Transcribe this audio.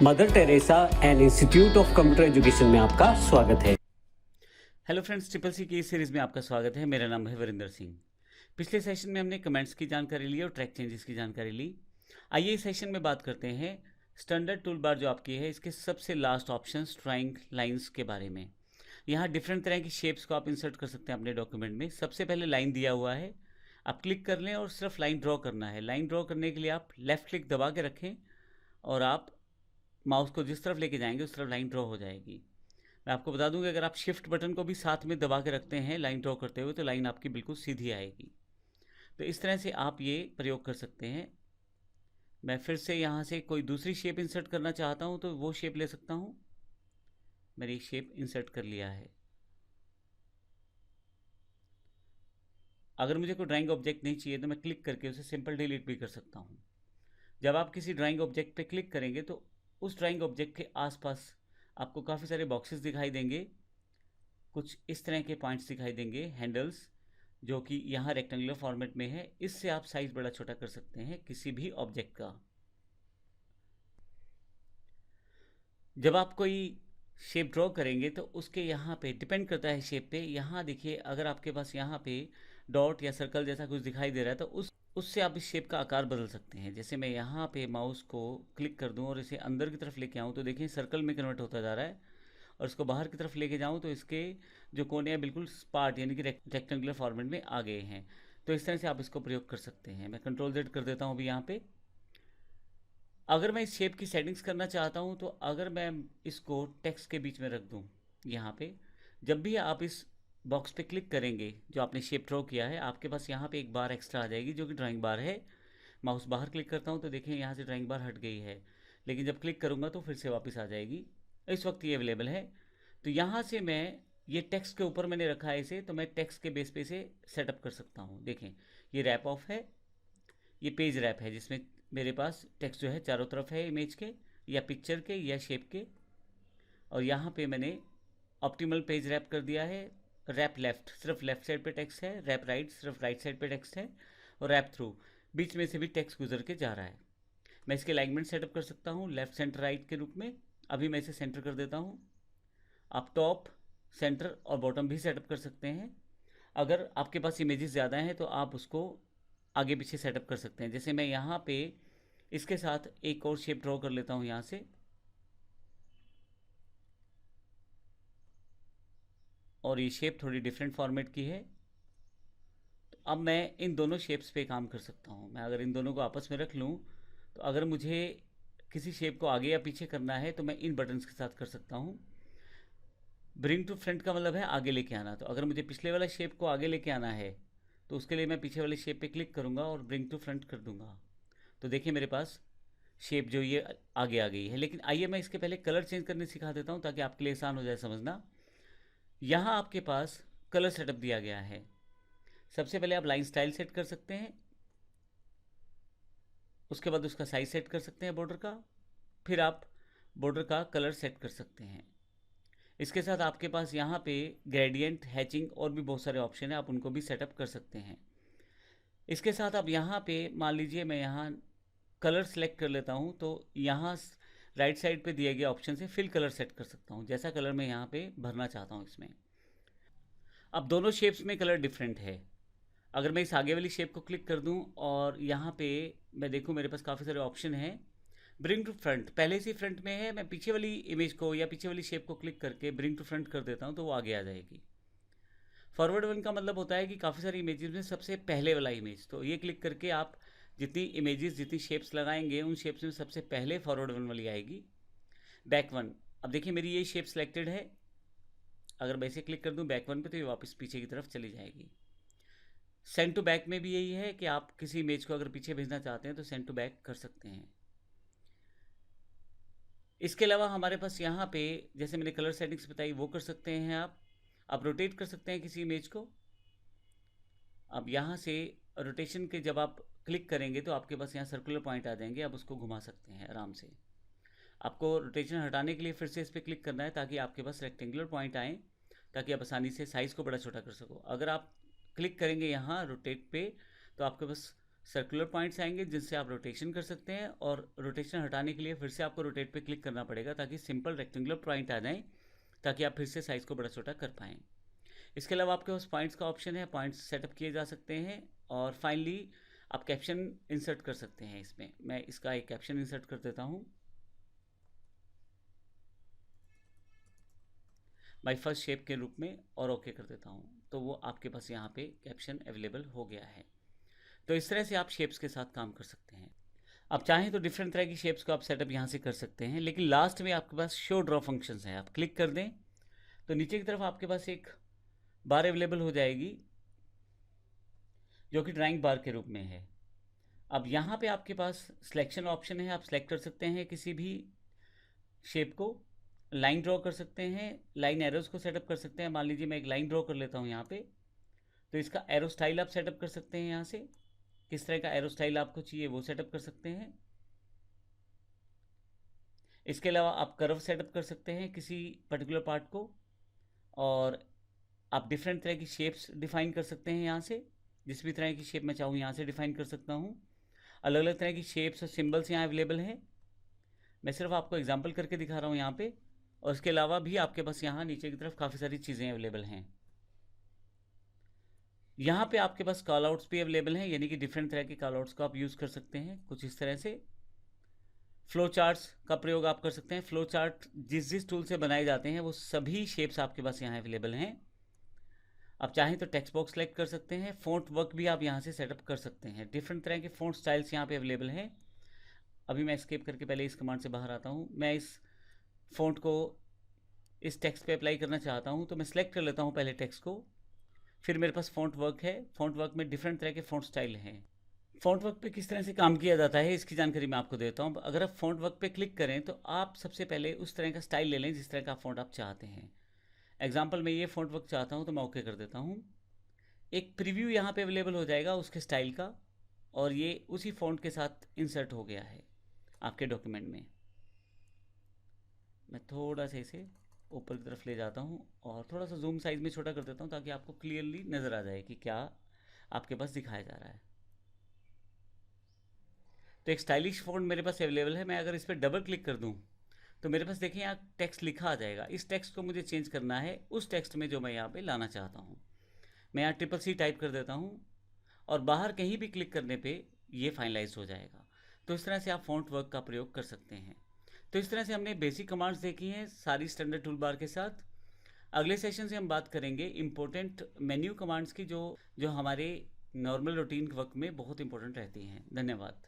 Mother Teresa and institute of computer education में आपका स्वागत है। हेलो फ्रेंड्स, ट्रिपल सी की इस सीरीज़ में आपका स्वागत है। मेरा नाम है वरिंदर सिंह। पिछले सेशन में हमने कमेंट्स की जानकारी ली और ट्रैक चेंजेस की जानकारी ली। आइए इस सेशन में बात करते हैं स्टैंडर्ड टूल बार जो आपकी है इसके सबसे लास्ट ऑप्शन ड्राइंग लाइंस के बारे में। यहाँ डिफरेंट तरह की शेप्स को आप इंसर्ट कर सकते हैं अपने डॉक्यूमेंट में। सबसे पहले लाइन दिया हुआ है, आप क्लिक कर लें और सिर्फ लाइन ड्रॉ करना है। लाइन ड्रॉ करने के लिए आप लेफ़्ट क्लिक दबा के रखें और आप माउस को जिस तरफ लेके जाएंगे उस तरफ लाइन ड्रॉ हो जाएगी। मैं आपको बता दूं कि अगर आप शिफ्ट बटन को भी साथ में दबा के रखते हैं लाइन ड्रॉ करते हुए तो लाइन आपकी बिल्कुल सीधी आएगी। तो इस तरह से आप ये प्रयोग कर सकते हैं। मैं फिर से यहाँ से कोई दूसरी शेप इंसर्ट करना चाहता हूँ तो वो शेप ले सकता हूँ। मैंने शेप इंसर्ट कर लिया है। अगर मुझे कोई ड्राइंग ऑब्जेक्ट नहीं चाहिए तो मैं क्लिक करके उसे सिंपल डिलीट भी कर सकता हूँ। जब आप किसी ड्राइंग ऑब्जेक्ट पे क्लिक करेंगे तो उस ड्राइंग ऑब्जेक्ट के आसपास आपको काफ़ी सारे बॉक्सेस दिखाई देंगे। कुछ इस तरह के पॉइंट्स दिखाई देंगे, हैंडल्स, जो कि यहाँ रेक्टेंगुलर फॉर्मेट में है। इससे आप साइज बड़ा छोटा कर सकते हैं किसी भी ऑब्जेक्ट का। जब आप कोई शेप ड्रॉ करेंगे तो उसके यहाँ पे डिपेंड करता है शेप पे। यहाँ देखिए, अगर आपके पास यहाँ पे डॉट या सर्कल जैसा कुछ दिखाई दे रहा है तो उससे आप इस शेप का आकार बदल सकते हैं। जैसे मैं यहाँ पे माउस को क्लिक कर दूँ और इसे अंदर की तरफ लेके आऊँ तो देखिए सर्कल में कन्वर्ट होता जा रहा है, और इसको बाहर की तरफ लेके जाऊँ तो इसके जो कोने हैं बिल्कुल स्पार्ट यानी कि रेक्टेंगुलर फॉर्मेट में आ गए हैं। तो इस तरह से आप इसको प्रयोग कर सकते हैं। मैं कंट्रोल जेड कर देता हूँ अभी यहाँ पे। अगर मैं इस शेप की सेटिंग्स करना चाहता हूँ तो अगर मैं इसको टेक्स्ट के बीच में रख दूँ यहाँ पे, जब भी आप इस बॉक्स पे क्लिक करेंगे जो आपने शेप ड्रॉ किया है, आपके पास यहाँ पे एक बार एक्स्ट्रा आ जाएगी जो कि ड्राइंग बार है। माउस बाहर क्लिक करता हूँ तो देखिए यहाँ से ड्राइंग बार हट गई है, लेकिन जब क्लिक करूँगा तो फिर से वापस आ जाएगी। इस वक्त ये अवेलेबल है। तो यहाँ से मैं ये टेक्स्ट के ऊपर मैंने रखा है इसे, तो मैं टेक्स्ट के बेस पे इसे सेटअप कर सकता हूँ। देखें, ये रैप ऑफ है, ये पेज रैप है जिसमें मेरे पास टेक्स्ट जो है चारों तरफ है इमेज के या पिक्चर के या शेप के। और यहाँ पे मैंने ऑप्टिमल पेज रैप कर दिया है। रैप लेफ्ट सिर्फ लेफ्ट साइड पे टेक्स्ट है, रैप राइट सिर्फ राइट साइड पे टेक्स्ट है, और रैप थ्रू बीच में से भी टेक्स्ट गुजर के जा रहा है। मैं इसके अलाइनमेंट सेटअप कर सकता हूँ लेफ्ट सेंटर राइट के रूप में। अभी मैं इसे सेंटर कर देता हूँ। आप टॉप, सेंटर और बॉटम भी सेटअप कर सकते हैं। अगर आपके पास इमेजेस ज़्यादा हैं तो आप उसको आगे पीछे सेटअप कर सकते हैं। जैसे मैं यहाँ पे इसके साथ एक और शेप ड्रॉ कर लेता हूँ यहाँ से, और ये शेप थोड़ी डिफरेंट फॉर्मेट की है। तो अब मैं इन दोनों शेप्स पे काम कर सकता हूँ। मैं अगर इन दोनों को आपस में रख लूँ तो अगर मुझे किसी शेप को आगे या पीछे करना है तो मैं इन बटन्स के साथ कर सकता हूँ। ब्रिंग टू फ्रंट का मतलब है आगे लेके आना। तो अगर मुझे पिछले वाला शेप को आगे लेके आना है तो उसके लिए मैं पीछे वाले शेप पे क्लिक करूँगा और ब्रिंग टू फ्रंट कर दूंगा। तो देखिए मेरे पास शेप जो ये आगे आ गई है। लेकिन आइए मैं इसके पहले कलर चेंज करने सिखा देता हूँ ताकि आपके लिए आसान हो जाए समझना। यहाँ आपके पास कलर सेटअप दिया गया है। सबसे पहले आप लाइन स्टाइल सेट कर सकते हैं, उसके बाद उसका साइज सेट कर सकते हैं बॉर्डर का, फिर आप बॉर्डर का कलर सेट कर सकते हैं। इसके साथ आपके पास यहाँ पे ग्रेडियंट, हैचिंग और भी बहुत सारे ऑप्शन हैं, आप उनको भी सेटअप कर सकते हैं। इसके साथ आप यहाँ पे मान लीजिए मैं यहाँ कलर सेलेक्ट कर लेता हूँ तो यहाँ राइट साइड पे दिए गए ऑप्शन से फिल कलर सेट कर सकता हूँ जैसा कलर मैं यहाँ पे भरना चाहता हूँ इसमें। अब दोनों शेप्स में कलर डिफरेंट है। अगर मैं इस आगे वाली शेप को क्लिक कर दूं और यहाँ पे मैं देखूं मेरे पास काफ़ी सारे ऑप्शन हैं। ब्रिंग टू फ्रंट पहले से फ्रंट में है, मैं पीछे वाली इमेज को या पीछे वाली शेप को क्लिक करके ब्रिंग टू फ्रंट कर देता हूँ तो वो आगे आ जाएगी। फॉरवर्ड वन का मतलब होता है कि काफ़ी सारी इमेजेस में सबसे पहले वाला इमेज, तो ये क्लिक करके आप जितनी इमेजेस जितनी शेप्स लगाएंगे उन शेप्स में सबसे पहले फॉरवर्ड वन वाली आएगी। बैक वन, अब देखिए मेरी ये शेप सेलेक्टेड है, अगर मैं इसे क्लिक कर दूं बैक वन पे तो ये वापस पीछे की तरफ चली जाएगी। सेंड टू बैक में भी यही है कि आप किसी इमेज को अगर पीछे भेजना चाहते हैं तो सेंड टू बैक कर सकते हैं। इसके अलावा हमारे पास यहाँ पे जैसे मैंने कलर सेटिंग्स बताई वो कर सकते हैं आप रोटेट कर सकते हैं किसी इमेज को। अब यहाँ से रोटेशन के जब आप क्लिक करेंगे तो आपके पास यहाँ सर्कुलर पॉइंट आ जाएंगे, आप उसको घुमा सकते हैं आराम से। आपको रोटेशन हटाने के लिए फिर से इस पर क्लिक करना है ताकि आपके पास रेक्टेंगुलर पॉइंट आए, ताकि आप आसानी से साइज़ को बड़ा छोटा कर सको। अगर आप क्लिक करेंगे यहाँ रोटेट पे तो आपके पास सर्कुलर पॉइंट्स आएंगे जिनसे आप रोटेशन कर सकते हैं, और रोटेशन हटाने के लिए फिर से आपको रोटेट पे क्लिक करना पड़ेगा ताकि सिंपल रेक्टेंगुलर पॉइंट आ जाए, ताकि आप फिर से साइज़ को बड़ा छोटा कर पाएँ। इसके अलावा आपके पास पॉइंट्स का ऑप्शन है, पॉइंट्स सेटअप किए जा सकते हैं, और फाइनली आप कैप्शन इंसर्ट कर सकते हैं इसमें। मैं इसका एक कैप्शन इंसर्ट कर देता हूँ, माय फर्स्ट शेप के रूप में, और ओके कर देता हूँ, तो वो आपके पास यहाँ पे कैप्शन अवेलेबल हो गया है। तो इस तरह से आप शेप्स के साथ काम कर सकते हैं। आप चाहें तो डिफरेंट तरह की शेप्स को आप सेटअप यहाँ से कर सकते हैं, लेकिन लास्ट में आपके पास शो ड्रॉ फंक्शंस है। आप क्लिक कर दें तो नीचे की तरफ आपके पास एक बार अवेलेबल हो जाएगी जो कि ड्राइंग बार के रूप में है। अब यहाँ पे आपके पास सिलेक्शन ऑप्शन है, आप सेलेक्ट कर सकते हैं किसी भी शेप को, लाइन ड्रॉ कर सकते हैं, लाइन एरोज को सेटअप कर सकते हैं। मान लीजिए मैं एक लाइन ड्रॉ कर लेता हूँ यहाँ पे, तो इसका एरो स्टाइल आप सेटअप कर सकते हैं। यहाँ से किस तरह का एरो स्टाइल आपको चाहिए वो सेटअप कर सकते हैं। इसके अलावा आप कर्व सेटअप कर सकते हैं किसी पर्टिकुलर पार्ट को, और आप डिफरेंट तरह की शेप्स डिफाइन कर सकते हैं। यहाँ से जिस भी तरह की शेप मैं चाहूँ यहाँ से डिफाइन कर सकता हूँ। अलग अलग तरह की शेप्स और सिंबल्स यहाँ अवेलेबल हैं। मैं सिर्फ आपको एग्जांपल करके दिखा रहा हूँ यहाँ पे, और इसके अलावा भी आपके पास यहाँ नीचे की तरफ काफ़ी सारी चीज़ें अवेलेबल हैं। यहाँ पे आपके पास कॉल आउट्स भी अवेलेबल हैं, यानी कि डिफरेंट तरह के कॉल आउट्स को आप यूज़ कर सकते हैं कुछ इस तरह से। फ्लो चार्ट्स का प्रयोग आप कर सकते हैं। फ्लो चार्ट जिस जिस टूल से बनाए जाते हैं वो सभी शेप्स आपके पास यहाँ अवेलेबल हैं। आप चाहें तो टेक्स्ट बॉक्स सेलेक्ट कर सकते हैं। फ़ॉन्ट वर्क भी आप यहाँ से सेटअप कर सकते हैं। डिफरेंट तरह के फ़ॉन्ट स्टाइल्स यहाँ पे अवेलेबल हैं। अभी मैं एस्केप करके पहले इस कमांड से बाहर आता हूँ। मैं इस फ़ॉन्ट को इस टेक्स्ट पे अप्लाई करना चाहता हूँ, तो मैं सेलेक्ट कर लेता हूँ पहले टेक्स्ट को, फिर मेरे पास फ़ॉन्ट वर्क है। फ़ॉन्ट वर्क में डिफरेंट तरह के फ़ॉन्ट स्टाइल हैं। फ़ॉन्ट वर्क पे किस तरह से काम किया जाता है इसकी जानकारी मैं आपको देता हूँ। अगर आप फ़ॉन्ट वर्क पे क्लिक करें तो आप सबसे पहले उस तरह का स्टाइल ले लें जिस तरह का फ़ॉन्ट आप चाहते हैं। एग्जाम्पल मैं ये फ़ॉन्ट वर्क चाहता हूँ तो मैं ओके कर देता हूँ। एक प्रीव्यू यहाँ पे अवेलेबल हो जाएगा उसके स्टाइल का, और ये उसी फ़ॉन्ट के साथ इंसर्ट हो गया है आपके डॉक्यूमेंट में। मैं थोड़ा सा इसे ऊपर की तरफ ले जाता हूँ और थोड़ा सा जूम साइज़ में छोटा कर देता हूँ ताकि आपको क्लियरली नज़र आ जाए कि क्या आपके पास दिखाया जा रहा है। तो एक स्टाइलिश फ़ॉन्ट मेरे पास अवेलेबल है। मैं अगर इस पर डबल क्लिक कर दूँ तो मेरे पास देखिए यहाँ टेक्स्ट लिखा आ जाएगा। इस टेक्स्ट को मुझे चेंज करना है उस टेक्स्ट में जो मैं यहाँ पे लाना चाहता हूँ। मैं यहाँ CCC टाइप कर देता हूँ और बाहर कहीं भी क्लिक करने पे ये फाइनलाइज हो जाएगा। तो इस तरह से आप फ़ॉन्ट वर्क का प्रयोग कर सकते हैं। तो इस तरह से हमने बेसिक कमांड्स देखी हैं सारी स्टैंडर्ड टूल बार के साथ। अगले सेशन से हम बात करेंगे इम्पोर्टेंट मेन्यू कमांड्स की जो हमारे नॉर्मल रूटीन वर्क में बहुत इंपॉर्टेंट रहती हैं। धन्यवाद।